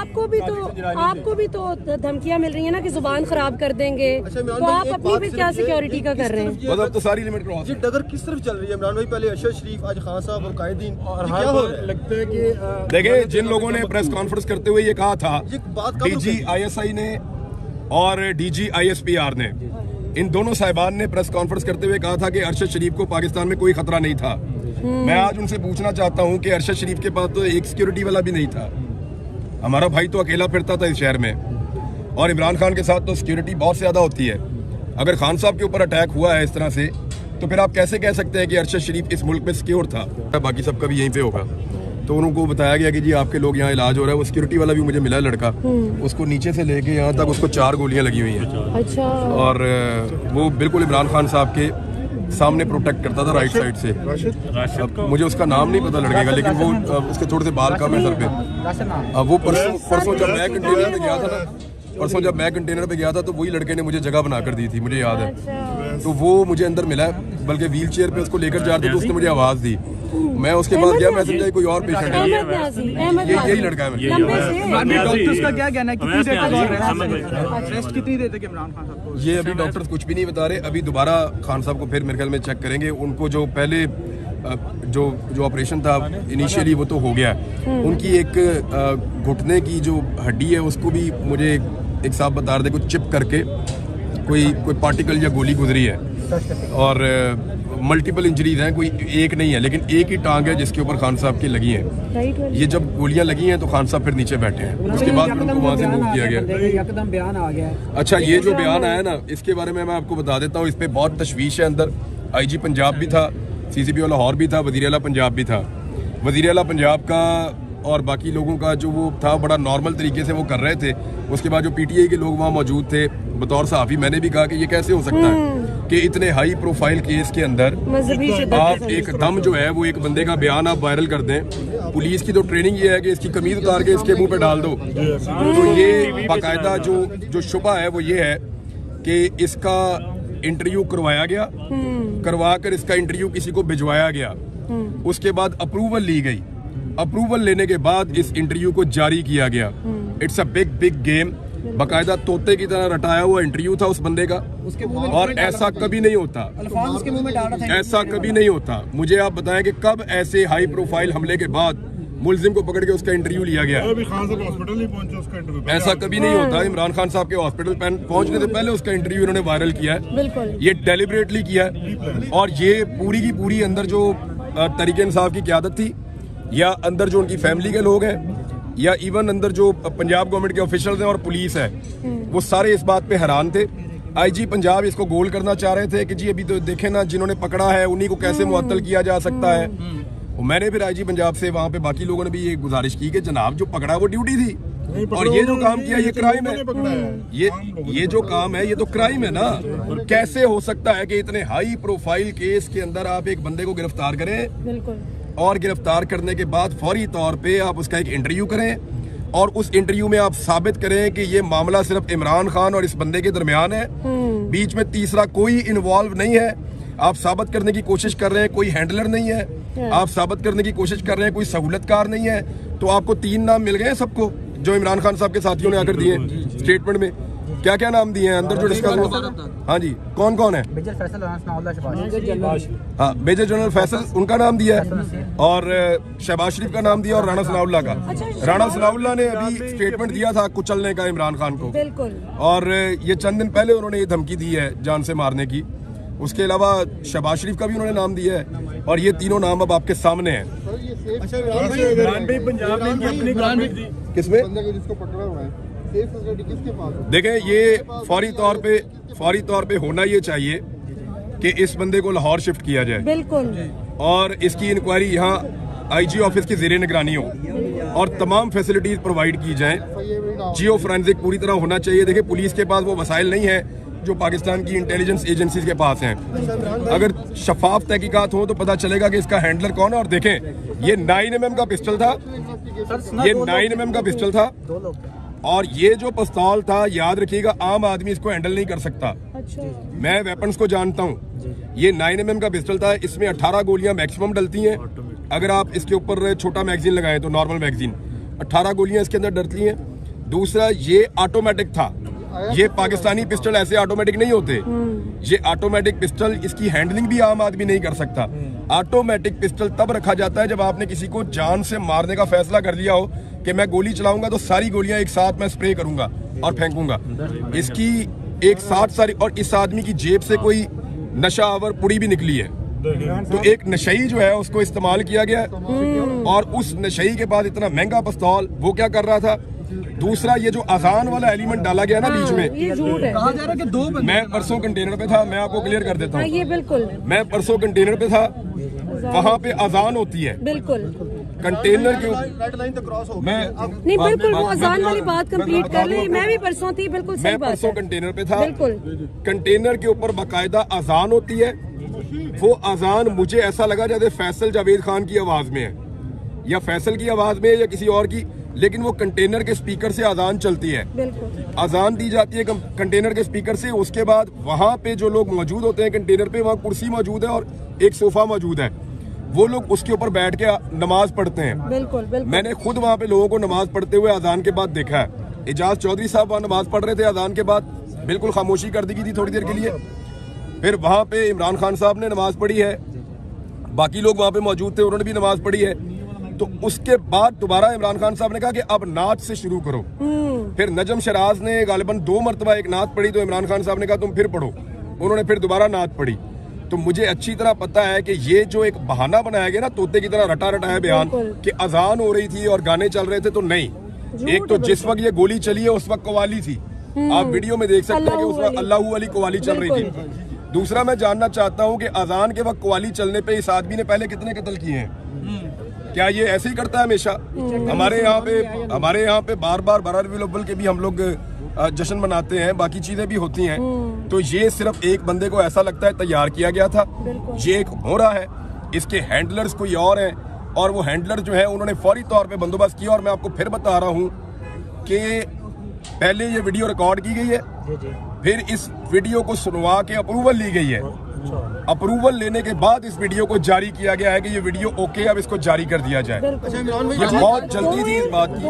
आपको भी तो धमकियां मिल रही है ना कि जुबान खराब कर देंगे, तो आप अपनी भी क्या सिक्योरिटी का कर रहे हैं? मतलब तो सारी लिमिट क्रॉस जी, डगर किस तरफ चल रही है इमरान भाई? पहले अरशद शरीफ, आज खान साहब और कायदीन, और क्या हो रहा है? लगता है कि देखें, जिन लोगों ने प्रेस कॉन्फ्रेंस करते हुए ये कहा था, ये बात कब डीजी ISI ने और डीजी ISPR ने, इन दोनों साहिबान ने प्रेस कॉन्फ्रेंस करते हुए कहा था कि अरशद शरीफ को पाकिस्तान में कोई खतरा नहीं था। मैं आज उनसे पूछना चाहता हूं कि अरशद शरीफ के पास तो एक सिक्योरिटी वाला भी नहीं था। हमारा भाई तो अकेला फिरता था इस शहर में, और इमरान खान के साथ तो सिक्योरिटी बहुत ज्यादा होती है। अगर खान साहब के ऊपर अटैक हुआ है इस तरह से, तो फिर आप कैसे कह सकते हैं कि अरशद शरीफ इस मुल्क में सिक्योर था? बाकी सबका भी यहीं पे होगा। तो उनको बताया गया कि जी आपके लोग यहाँ इलाज हो रहा है। वो सिक्योरिटी वाला भी मुझे मिला है लड़का, उसको नीचे से लेके यहाँ तक उसको 4 गोलियां लगी हुई हैं। अच्छा। और वो बिल्कुल इमरान खान साहब के सामने प्रोटेक्ट करता था राइट साइड से। अब मुझे उसका नाम नहीं पता लड़के का, लेकिन वो उसके थोड़े से बाल कम है सर पे। अब वो परसों जब मैं कंटेनर पे गया था ना, तो वही लड़के ने मुझे जगह बना कर दी थी, मुझे याद है। तो वो मुझे अंदर मिला है, बल्कि व्हील चेयर पे उसको लेकर जा रहे थे, तो उसने मुझे आवाज़ दी। मैं उसके बाद गया, मैं समझा कोई और पेशेंट है, यही लड़का है। डॉक्टर्स का क्या कहना है, कितनी देर तक इमरान खान साहब को? ये अभी डॉक्टर्स कुछ भी नहीं बता रहे। अभी दोबारा खान साहब को फिर मेरे ख्याल में चेक करेंगे। उनको जो पहले जो ऑपरेशन था इनिशियली वो तो हो गया। उनकी एक घुटने की जो हड्डी है उसको भी मुझे एक साहब बता रहे थे, कुछ चिप करके कोई पार्टिकल या गोली गुजरी है, और मल्टीपल इंजरीज हैं, कोई एक नहीं है, लेकिन एक ही टांग है जिसके ऊपर खान साहब की लगी हैं। ये जब गोलियां लगी हैं तो खान साहब फिर नीचे बैठे हैं। उसके बाद फिर उनको वहां से मूव किया गया। एकदम बयान आ गया। अच्छा, ये जो बयान आया ना, इसके बारे में मैं आपको बता देता हूँ। इस पे बहुत तशवीश है अंदर। IG पंजाब भी था, CCPO लाहौर भी था, वज़ीर आला पंजाब भी था। वज़ीर आला पंजाब का और बाकी लोगों का जो वो था, बड़ा नॉर्मल तरीके से वो कर रहे थे। उसके बाद जो PTI के लोग वहाँ मौजूद थे, बतौर सहाफ़ी मैंने भी कहा कि ये कैसे हो सकता है कि इतने हाई प्रोफाइल केस के अंदर आप एकदम जो है वो एक बंदे का बयान आप वायरल कर दें। पुलिस की तो ट्रेनिंग ये है कि इसकी कमीज उतार के इसके मुंह पे डाल दो। तो ये बाकायदा जो शुबा है वो ये है कि इसका इंटरव्यू करवाया गया, करवा कर इसका इंटरव्यू किसी को भिजवाया गया, उसके बाद अप्रूवल ली गई। अप्रूवल लेने के बाद इस इंटरव्यू को जारी किया गया। It's a big game. बाकायदा तोते की तरह रटाया हुआ इंटरव्यू था उस बंदे का, और ऐसा कभी नहीं होता, ऐसा कभी नहीं होता। मुझे आप बताएं कि कब ऐसे हाई प्रोफाइल हमले के बाद मुलजिम को पकड़ के उसका इंटरव्यू लिया गया? खान साहब हॉस्पिटल नहीं पहुंचे उसका इंटरव्यू। ऐसा कभी नहीं होता। इमरान खान साहब के हॉस्पिटल पहुंचने से पहले उसका इंटरव्यू इन्होंने वायरल किया है। ये डेलिबरेटली किया है, और ये पूरी की पूरी अंदर जो तरीके इंसाफ की क़यादत थी, या अंदर जो उनकी फैमिली के लोग हैं, या इवन अंदर जो पंजाब गवर्नमेंट के ऑफिशियल्स हैं और पुलिस है, वो सारे इस बात पे हैरान थे। IG पंजाब इसको गोल करना चाह रहे थे कि जी अभी तो देखें ना, जिन्होंने पकड़ा है उन्हीं को कैसे मुअत्तल किया जा सकता है। मैंने फिर IG पंजाब से, वहाँ पे बाकी लोगों ने भी ये गुजारिश की कि जनाब जो पकड़ा वो ड्यूटी थी, और ये जो काम किया ये क्राइम है। ये जो काम है ये तो क्राइम है ना। कैसे हो सकता है कि इतने हाई प्रोफाइल केस के अंदर आप एक बंदे को गिरफ्तार करें, और गिरफ्तार करने के बाद फौरी तौर पे आप उसका एक इंटरव्यू करें, और उस इंटरव्यू में आप साबित करें कि ये मामला सिर्फ इमरान खान और इस बंदे के दरमियान है, बीच में तीसरा कोई इन्वॉल्व नहीं है। आप साबित करने की कोशिश कर रहे हैं कोई हैंडलर नहीं है, आप साबित करने की कोशिश कर रहे हैं कोई सहूलतकार नहीं है। तो आपको 3 नाम मिल गए सबको, जो इमरान खान साहब के साथियों ने आकर दिए स्टेटमेंट में। क्या क्या नाम दिए हैं अंदर जो डिस्कस हुआ? हाँ जी, कौन कौन है? मेजर फैसल, हाँ, मेजर जनरल फैसल, उनका नाम दिया है, और शहबाज शरीफ का नाम दिया, और राणा सनाउल्लाह का। राणा सनाउल्लाह ने अभी स्टेटमेंट दिया था कुचलने का इमरान खान को, और ये चंद दिन पहले उन्होंने ये धमकी दी है जान से मारने की। उसके अलावा शहबाज शरीफ का भी उन्होंने नाम दिया है, और ये तीनों नाम अब आपके सामने हैं। किसमें? देखें, ये फौरी तौर पे होना ये चाहिए कि इस बंदे को लाहौर शिफ्ट किया जाए, बिल्कुल, और इसकी इंक्वायरी यहाँ IG ऑफिस की ज़ेरे निगरानी हो, और तमाम फैसिलिटीज प्रोवाइड की जाएं। जियो फोरेंसिक पूरी तरह होना चाहिए। देखिए, पुलिस के पास वो वसाइल नहीं है जो पाकिस्तान की इंटेलिजेंस एजेंसीज के पास हैं। अगर शफाफ तहकीकात हो तो पता चलेगा कि इसका हैंडलर कौन है। और देखें, ये 9mm का पिस्टल था, ये 9mm का पिस्टल था, और ये जो पिस्तौल था, याद रखिएगा, आम आदमी इसको हैंडल नहीं कर सकता। अच्छा। मैं वेपन्स को जानता हूँ। ये 9mm का पिस्टल था, इसमें 18 गोलियां मैक्सिमम डलती हैं। अगर आप इसके ऊपर छोटा मैगजीन लगाएं तो नॉर्मल मैगजीन 18 गोलियां इसके अंदर डलती हैं। दूसरा ये ऑटोमेटिक था, ये पाकिस्तानी पिस्टल ऐसे ऑटोमेटिक नहीं होते, ये ऑटोमेटिक पिस्टल, इसकी हैंडलिंग भी आम आदमी नहीं कर सकता। ऑटोमेटिक पिस्टल तब रखा जाता है जब आपने किसी को जान से मारने का फैसला कर लिया हो कि मैं गोली चलाऊंगा तो सारी गोलियां एक साथ मैं स्प्रे करूंगा और फेंकूंगा। इसकी एक साथ सारी, और इस आदमी की जेब से कोई नशा आवर पुड़ी भी निकली है, तो एक नशई जो है उसको इस्तेमाल किया गया और उस नशई के बाद इतना महंगा पिस्तौल वो क्या कर रहा था। दूसरा ये जो अजान वाला एलिमेंट डाला गया ना बीच में, ये झूठ है। कहा जा रहा है कि 2 बंदे। मैं परसों कंटेनर पे था, मैं आपको क्लियर कर देता हूँ। ये बिल्कुल, मैं परसों कंटेनर पे था, वहाँ पे अजान होती है बिल्कुल कंटेनर के मैं नहीं, बिल्कुल वो अजान वाली बात कंप्लीट कर ले। मैं भी परसों थी, बिल्कुल सही मैं बात परसों है। कंटेनर पे था, बिल्कुल कंटेनर के ऊपर बाकायदा अजान होती है। वो अजान मुझे ऐसा लगा जैसे फैसल जावेद खान की आवाज में है या फैसल की आवाज में है या किसी और की, लेकिन वो कंटेनर के स्पीकर से अजान चलती है। बिल्कुल अजान दी जाती है कंटेनर के स्पीकर से। उसके बाद वहाँ पे जो लोग मौजूद होते हैं कंटेनर पे, वहाँ कुर्सी मौजूद है और एक सोफा मौजूद है, वो लोग उसके ऊपर बैठ के नमाज पढ़ते हैं। बिल्कुल बिल्कुल मैंने खुद वहाँ पे लोगों को नमाज पढ़ते हुए अजान के बाद देखा है। एजाज चौधरी साहब वहाँ नमाज पढ़ रहे थे, अजान के बाद बिल्कुल खामोशी कर दी गई थी थोड़ी देर के लिए। फिर वहाँ पे इमरान खान साहब ने नमाज पढ़ी है, बाकी लोग वहाँ पे मौजूद थे, उन्होंने भी नमाज पढ़ी है। तो उसके बाद दोबारा इमरान खान साहब ने कहा कि अब नात से शुरू करो। फिर नजम शराज ने गालिबन 2 मरतबा एक नात पढ़ी, तो इमरान खान साहब ने कहा तुम फिर पढ़ो, उन्होंने फिर दोबारा नात पढ़ी। तो मुझे अच्छी तरह पता है कि ये जो एक बहाना बनाया गया ना, तोते की तरह रटा रटाया बयान कि अजान हो रही थी और गाने चल रहे थे, तो नहीं। एक तो जिस वक्त ये गोली चली है उस वक्त कवाली थी, आप वीडियो में देख सकते हैं कि उस वक्त अल्लाह वाली कवाली चल रही थी। दूसरा मैं जानना चाहता हूँ कि अजान के वक्त कवाली चलने पे इस आदमी ने पहले कितने कत्ल किए हैं? क्या ये ऐसे ही करता है हमेशा? हमारे यहाँ पे बार बार रबीउल अव्वल के भी हम लोग जश्न मनाते हैं, बाकी चीजें भी होती हैं। तो ये सिर्फ एक बंदे को ऐसा लगता है तैयार किया गया था, ये एक हो रहा है, इसके हैंडलर्स कोई और हैं और वो हैंडलर जो है उन्होंने फौरी तौर पे बंदोबस्त किया। और मैं आपको फिर बता रहा हूँ कि पहले ये वीडियो रिकॉर्ड की गई है, फिर इस वीडियो को सुनवा के अप्रूवल ली गई है। अप्रूवल लेने के बाद इस वीडियो को जारी किया गया है कि ये वीडियो ओके, अब इसको जारी कर दिया जाए। ये बहुत जल्दी थी इस बात की।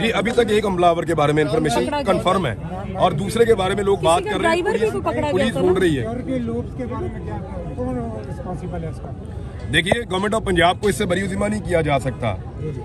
ये अभी तक एक हमलावर के बारे में इंफॉर्मेशन कंफर्म है और दूसरे के बारे में लोग बात कर रहे हैं, पुलिस ढूंढ रही है। देखिए, गवर्नमेंट ऑफ पंजाब को इससे बरी जिम्मा नहीं किया जा सकता।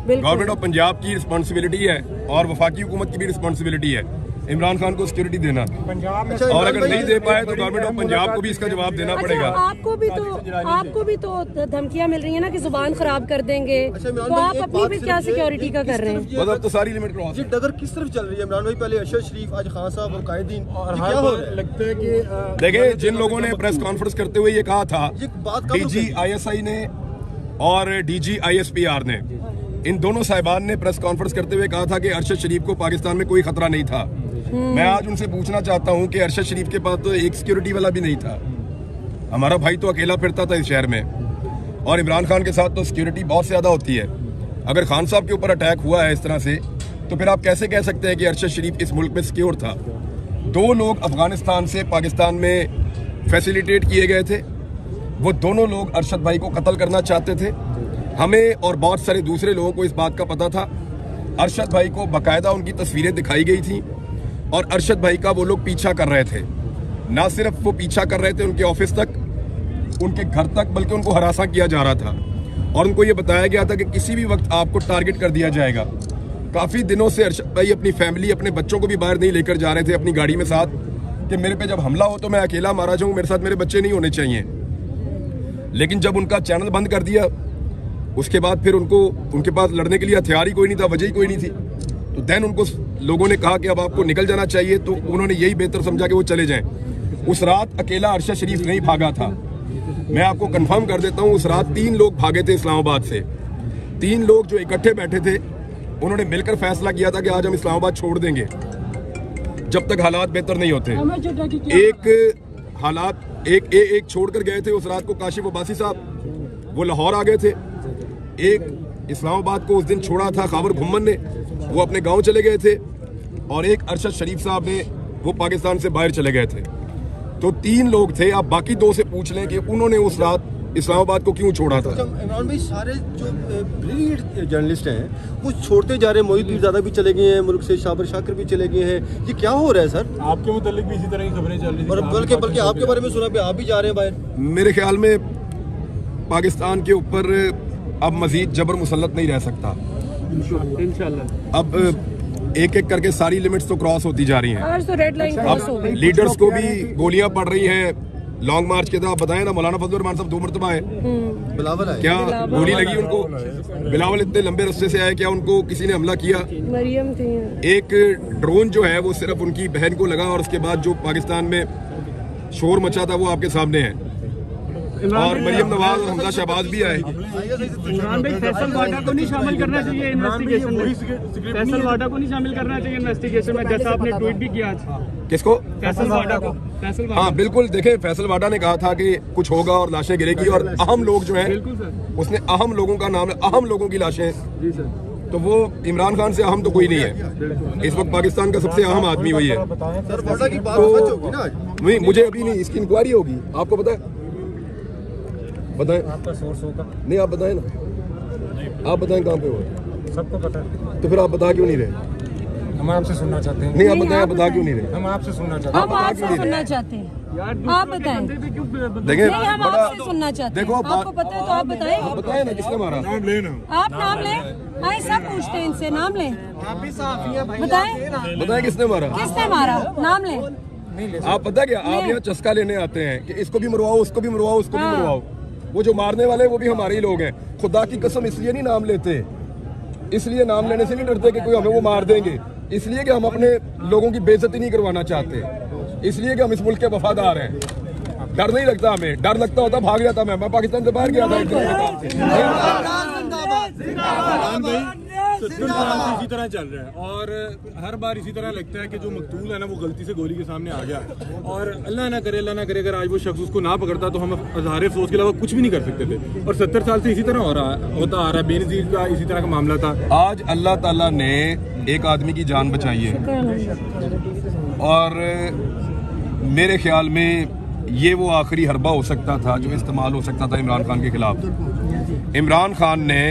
गवर्नमेंट ऑफ पंजाब की रिस्पॉन्सिबिलिटी है और वफाकी हुकूमत की भी रिस्पॉन्सिबिलिटी है इमरान खान को सिक्योरिटी देना, और अगर नहीं दे पाए तो गवर्नमेंट ऑफ पंजाब को भी इसका जवाब देना पड़ेगा। आपको भी तो धमकियां मिल रही है ना कि जुबान खराब कर देंगे, तो आप अपनी भी क्या सिक्योरिटी का कर रहे हैं? मतलब तो सारी लिमिट क्रॉस। डगर किस तरफ चल रही है इमरान भाई? पहले अरशद शरीफ, आज खान साहब और कायदीन, क्या हो लगता है कि देखिए, जिन लोगों ने प्रेस कॉन्फ्रेंस करते हुए ये कहा था, DG ISI ने और DG ISPR ने, इन दोनों साहिबान ने प्रेस कॉन्फ्रेंस करते हुए कहा था कि अरशद शरीफ को पाकिस्तान में कोई खतरा नहीं था। मैं आज उनसे पूछना चाहता हूं कि अरशद शरीफ के पास तो एक सिक्योरिटी वाला भी नहीं था, हमारा भाई तो अकेला फिरता था इस शहर में, और इमरान खान के साथ तो सिक्योरिटी बहुत ज्यादा होती है। अगर खान साहब के ऊपर अटैक हुआ है इस तरह से, तो फिर आप कैसे कह सकते हैं कि अरशद शरीफ इस मुल्क में सिक्योर था? 2 लोग अफगानिस्तान से पाकिस्तान में फैसिलिटेट किए गए थे, वो दोनों लोग अरशद भाई को कत्ल करना चाहते थे। हमें और बहुत सारे दूसरे लोगों को इस बात का पता था। अरशद भाई को बाकायदा उनकी तस्वीरें दिखाई गई थी और अरशद भाई का वो लोग पीछा कर रहे थे। ना सिर्फ वो पीछा कर रहे थे उनके ऑफिस तक, उनके घर तक, बल्कि उनको हरासा किया जा रहा था और उनको ये बताया गया था कि किसी भी वक्त आपको टारगेट कर दिया जाएगा। काफ़ी दिनों से अरशद भाई अपनी फैमिली, अपने बच्चों को भी बाहर नहीं लेकर जा रहे थे अपनी गाड़ी में साथ, कि मेरे पे जब हमला हो तो मैं अकेला मारा जाऊँ, मेरे साथ मेरे बच्चे नहीं होने चाहिए। लेकिन जब उनका चैनल बंद कर दिया, उसके बाद फिर उनके पास लड़ने के लिए हथियार ही कोई नहीं था, वजह ही कोई नहीं थी। तो देन उनको लोगों ने कहा कि अब आपको निकल जाना चाहिए, तो उन्होंने यही बेहतर समझा कि वो चले जाएं। उस रात अकेला अरशद शरीफ नहीं भागा था, मैं आपको कंफर्म कर देता हूं, उस रात 3 लोग भागे थे इस्लामाबाद से। 3 लोग जो इकट्ठे बैठे थे, उन्होंने मिलकर फैसला किया था कि आज हम इस्लामाबाद छोड़ देंगे जब तक हालात बेहतर नहीं होते। एक छोड़कर गए थे उस रात को काशिफ अब्बासी साहब, वो लाहौर आ गए थे। एक इस्लामाबाद को उस दिन छोड़ा था खाबर घुम्मन ने, वो अपने गांव चले गए थे, और एक अरशद शरीफ साहब ने, वो पाकिस्तान से बाहर चले गए थे। तो 3 लोग थे। आप बाकी 2 से पूछ लें कि उन्होंने उस रात इस्लामाबाद को क्यों छोड़ा था। इमरान भाई सारे जो ब्रिलियंट जर्नलिस्ट हैं वो छोड़ते जा रहे हैं, मोहित पीरजादा भी चले गए हैं मुल्क से, शाबर शाकिर भी चले गए हैं, ये क्या हो रहा है सर? आपके मुतालिक भी इसी तरह की खबरें चल रही थी और बल्कि आपके बारे में सुना भी आप भी जा रहे हैं बाहर। मेरे ख्याल में पाकिस्तान के ऊपर अब मजीद जबर मुसल्लत नहीं रह सकता। इंशाअल्लाह अब एक एक करके सारी लिमिट्स तो क्रॉस होती जा रही हैं। आज तो रेड लाइन क्रॉस हो अब गई। लीडर्स को भी गोलियां पड़ रही हैं लॉन्ग मार्च के। तो आप बताएं ना, मौलाना फजलुर रहमान साहब 2 मरतबा आए, बिलावल है, क्या गोली लगी उनको? बिलावल इतने लंबे रास्ते से आए, क्या उनको किसी ने हमला किया? मरियम थी। एक ड्रोन जो है वो सिर्फ उनकी बहन को लगा और उसके बाद जो पाकिस्तान में शोर मचा था वो आपके सामने है। और मरियम नवाज और हमजा शहबाज भी आए। इमरान भाई फैसल वाडा को नहीं शामिल करना चाहिए इन्वेस्टिगेशन में, फैसल वाडा को नहीं शामिल करना चाहिए इन्वेस्टिगेशन में, जैसा आपने ट्वीट भी किया आज। किसको? फैसल वाडा को। फैसल वाडा, हाँ बिल्कुल, देखें फैसल वाडा ने कहा था कि कुछ होगा और लाशें गिरेगी और अहम लोग जो हैं, बिल्कुल सर, उसने अहम लोगों का नाम, अहम लोगों की लाशें, जी सर, तो वो इमरान खान से अहम तो कोई नहीं है। इस वक्त पाकिस्तान का सबसे अहम आदमी वही है। सर वाडा की बात सच होगी ना आज? नहीं, मुझे अभी नहीं, इसकी इंक्वायरी होगी, आपको पता है? बताएं आपका सोर्स होगा, नहीं, आप बताएं ना, आप बताएं कहाँ पे हो? सबको पता है। तो फिर आप बता क्यों नहीं रहे? हम आपसे सुनना चाहते हैं। नहीं, आप बताएं, आप बता क्यों नहीं रहे? हम आपसे सुनना चाहते हम आपसे सुनना चाहते हैं, आप बताएं। देखें नहीं, हम बड़ा, आपसे सुनना चाहते हैं। देखो आपको पता है तो आप बताएं। आप बताएं ना किसने मारा? हैं। नाम लेना। आप नाम लें, आए सब पूछते हैं इनसे, नाम लें, बताएं बताएं किसने मारा? किसने मारा, नाम लें। आप पता क्या, आप यहाँ चस्का लेने आते हैं कि इसको भी मरवाओ, उसको भी मरवाओ, उसको भी मरवाओ। वो जो मारने वाले वो भी हमारे ही लोग हैं। खुदा की कसम इसलिए नहीं नाम लेते, इसलिए नाम लेने से नहीं डरते कि कोई हमें वो मार देंगे, इसलिए कि हम अपने लोगों की बेइज्जती नहीं करवाना चाहते, इसलिए कि हम इस मुल्क के वफादार हैं। डर नहीं लगता हमें, डर लगता होता भाग जाता मैं पाकिस्तान से बाहर गया था एक दिन के काम से। इसी तरह चल रहा है और हर बार इसी तरह लगता है कि जो मकतूल है ना वो गलती से गोली के सामने आ गया, और अल्लाह ना करे अगर आज वो शख्स उसको ना पकड़ता तो हम अज़हार अफसोस के अलावा कुछ भी नहीं कर सकते थे। और 70 साल से इसी तरह होता आ रहा है। बेनज़ीर का इसी तरह का मामला था। आज अल्लाह ताला ने एक आदमी की जान बचाई है और मेरे ख्याल में ये वो आखिरी हरबा हो सकता था जो इस्तेमाल हो सकता था इमरान खान के खिलाफ। इमरान खान ने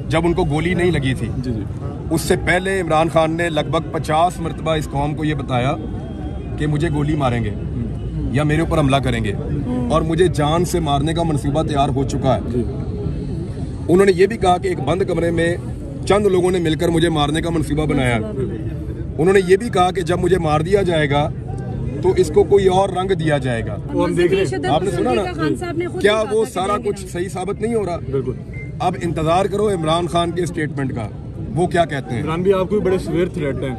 जब उनको गोली नहीं लगी थी, उससे पहले इमरान खान ने लगभग 50 मरतबा इस कौम को ये बताया कि मुझे गोली मारेंगे या मेरे ऊपर हमला करेंगे और मुझे जान से मारने का मंसूबा तैयार हो चुका है। उन्होंने ये भी कहा कि एक बंद कमरे में चंद लोगों ने मिलकर मुझे मारने का मंसूबा बनाया। उन्होंने ये भी कहा कि जब मुझे मार दिया जाएगा तो इसको कोई और रंग दिया जाएगा। वो हम देख रहे हैं, आपने सुना ना, क्या वो सारा कुछ सही साबित नहीं हो रहा? बिल्कुल। अब इंतजार करो इमरान खान के स्टेटमेंट का, वो क्या कहते हैं। इमरान भी आपको बड़े सीवियर थ्रेट हैं,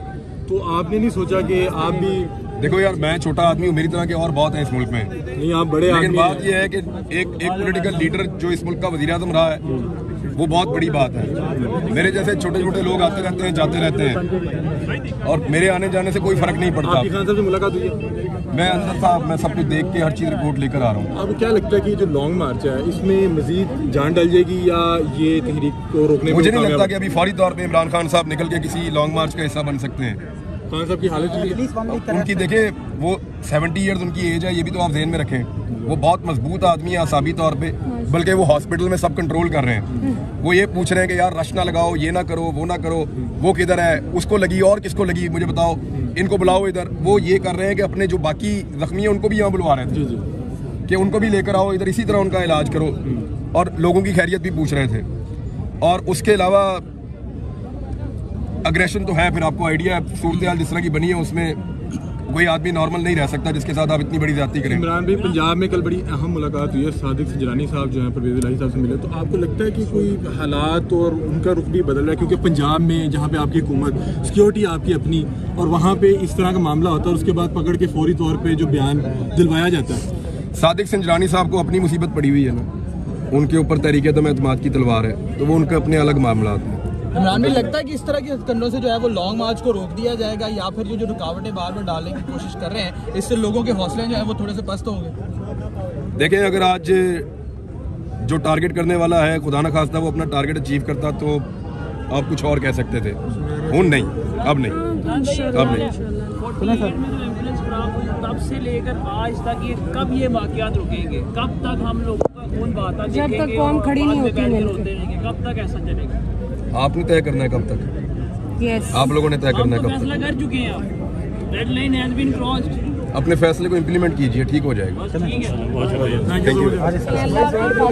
तो आपने नहीं सोचा कि आप भी? देखो यार, मैं छोटा आदमी हूँ, मेरी तरह के और बहुत हैं इस मुल्क में, नहीं आप बड़े लेकिन आदमी बात हैं। यह है कि एक पॉलिटिकल लीडर जो इस मुल्क का वज़ीर आज़म रहा है वो बहुत बड़ी बात है। मेरे जैसे छोटे छोटे लोग आते रहते हैं, जाते रहते हैं और मेरे आने जाने से कोई फर्क नहीं पड़ता। आपकी खान साहब से मुलाकात हुई है? मैं अंदर था, मैं सब कुछ देख के हर चीज़ रिपोर्ट लेकर आ रहा हूँ। अब क्या लगता है कि जो लॉन्ग मार्च है इसमें मजीद जान डल जाएगी या ये तहरीक को रोकने में? मुझे नहीं लगता कि अभी फौरी तौर पे इमरान खान साहब निकल के किसी लॉन्ग मार्च का हिस्सा बन सकते हैं। खान साहब की हालत उनकी देखें, वो 70 ईयर्स उनकी एज है, ये भी तो आप ध्यान में रखें। वो बहुत मजबूत आदमी है आसाबी तौर पे, बल्कि वो हॉस्पिटल में सब कंट्रोल कर रहे हैं। वो ये पूछ रहे हैं कि यार रश ना लगाओ, ये ना करो, वो ना करो, वो किधर है, उसको लगी और किसको लगी मुझे बताओ, इनको बुलाओ इधर। वो ये कर रहे हैं कि अपने जो बाकी जख्मी हैं उनको भी यहाँ बुलवा रहे थे कि उनको भी लेकर आओ इधर, इसी तरह उनका इलाज करो, और लोगों की खैरियत भी पूछ रहे थे। और उसके अलावा अग्रेशन तो है, फिर आपको आइडिया है सूरत हाल जिस तरह की बनी है उसमें कोई आदमी नॉर्मल नहीं रह सकता जिसके साथ आप इतनी बड़ी ज्यादती करें। इमरान भाई, पंजाब में कल बड़ी अहम मुलाकात हुई है, सादिक सिंजरानी साहब जो हैं परवेज़ इलाही साहब से मिले, तो आपको लगता है कि कोई हालात और उनका रुख भी बदल रहा है? क्योंकि पंजाब में जहाँ पे आपकी हुकूमत, सिक्योरिटी आपकी अपनी, और वहाँ पे इस तरह का मामला होता है और उसके बाद पकड़ के फौरी तौर पर जो बयान दिलवाया जाता है। सादिक सिंजरानी साहब को अपनी मुसीबत पड़ी हुई है ना, उनके ऊपर तहरीक-ए-एतमाद की तलवार है, तो वो उनके अपने अलग मामला हैं। इमरान भाई, लगता है कि इस तरह के कंडों से जो है वो लॉन्ग मार्च को रोक दिया जाएगा, या फिर जो रुकावटें बार बार डालने की कोशिश कर रहे हैं इससे लोगों के हौसले जो है वो थोड़े से पस्त होंगे? देखें, अगर आज जो टारगेट करने वाला है खुदा न खास्ता वो अपना टारगेट अचीव करता तो आप कुछ और कह सकते थे। नहीं, अब नहीं, अब नहीं। तब से लेकर आज तक ये कब ये वाक़यात रुकेंगे? कब तक हम लोगों का जब तक कौम खड़ी नहीं होती मिलकर। कब तक ऐसा चलेगा? आपने तय करना है कब तक, यस आप लोगों ने तय करना है हम तो कब फैसला तक। कर चुके हैं, आप red line has been crossed. अपने फैसले को इम्प्लीमेंट कीजिए, ठीक हो जाएगा। ठीक है। Thank you.